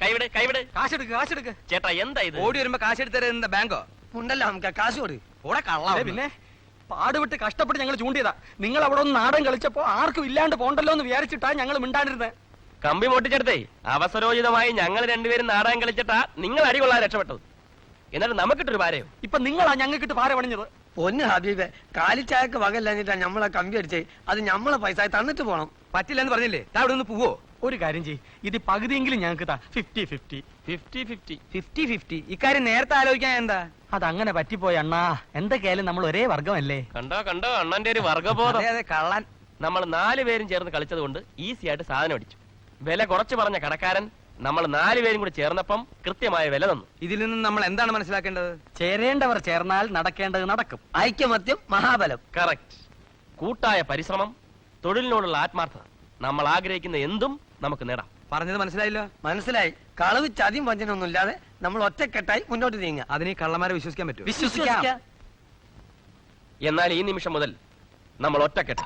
കൈവിട് കൈവിട്. കാശെടുക്ക്. ചേട്ടാ എന്താ ഇത്? ഓടി വരുമ്പോ കാശെടുത്തരുന്ന ബാങ്കോ ഉണ്ടല്ലോ നമുക്ക് കാശ് കൊടു. ഓടെ കള്ള. പിന്നെ പാടുവിട്ട് കഷ്ടപ്പെട്ട് ഞങ്ങൾ ചൂണ്ടിയതാ. നിങ്ങൾ അവിടെ ഒന്ന് നാടൻ കളിച്ചപ്പോ ആർക്കും ഇല്ലാണ്ട് പോണ്ടല്ലോ എന്ന് വിചാരിച്ചിട്ടാ ഞങ്ങൾ മിണ്ടാണ്ടിരുന്നത്. കമ്പി പൊട്ടിച്ചെടുത്തേ അവസരോചിതമായി ഞങ്ങൾ രണ്ടുപേരും നാടകം കളിച്ചിട്ടാ നിങ്ങൾ അടികൊള്ളാൻ രക്ഷപ്പെട്ടത്. എന്നിട്ട് നമുക്കിട്ടൊരു പാരയോ? ഇപ്പൊ നിങ്ങളാ ഞങ്ങൾക്കിട്ട് പാര പണിഞ്ഞത്. പൊന്ന് ഹബീബെ, കാലിച്ചായക്ക് വകയില്ലാഞ്ഞിട്ടാ നമ്മളെ കമ്പി അടിച്ചേ. അത് നമ്മളെ പൈസ തന്നിട്ട് പോണം. പറ്റില്ലെന്ന് പറഞ്ഞില്ലേ? താ ഇവിടെ ഒന്ന് പോവോ? ഒരു കാര്യം ചെയ്യ്, ഇത് പകുതിയെങ്കിലും ഞങ്ങൾക്ക് താ. 50-50. 50-50. ഇക്കാര്യം നേരത്തെ ആലോചിക്കാൻ എന്താ? അതങ്ങനെ പറ്റിപ്പോയി അണ്ണാ. എന്തൊക്കെയായാലും നമ്മൾ ഒരേ വർഗമല്ലേ. കണ്ടോ അണ്ണന്റെ ഒരു വർഗബോധം. അതെ കള്ളൻ. നമ്മൾ 4 പേരും ചേർന്ന് കളിച്ചത് കൊണ്ട് ഈസി ആയിട്ട് സാധനം അടിച്ചു. വില കുറച്ച് പറഞ്ഞ കടക്കാരൻ നമ്മൾ 4 പേരും കൂടി ചേർന്നപ്പം കൃത്യമായ വില തന്നു. ഇതിൽ നിന്ന് നമ്മൾ എന്താണ് മനസ്സിലാക്കേണ്ടത്? ചേരേണ്ടവർ ചേർന്നാൽ നടക്കേണ്ടത് നടക്കും. ഐക്യമത്യം മഹാബലം. കറക്റ്റ്. കൂട്ടായ പരിശ്രമം, തൊഴിലിനോടുള്ള ആത്മാർത്ഥത, നമ്മൾ ആഗ്രഹിക്കുന്ന എന്തും നമുക്ക് നേടാം. പറഞ്ഞത് മനസ്സിലായില്ലോ? മനസ്സിലായി. കളവ് ചതിയും വഞ്ചനൊന്നും ഇല്ലാതെ നമ്മൾ ഒറ്റക്കെട്ടായി മുന്നോട്ട് നീങ്ങുക. അതിന് ഈ കള്ളന്മാരെ വിശ്വസിക്കാൻ പറ്റും? വിശ്വസിക്കാം. എന്നാൽ ഈ നിമിഷം മുതൽ നമ്മൾ ഒറ്റക്കെട്ട്.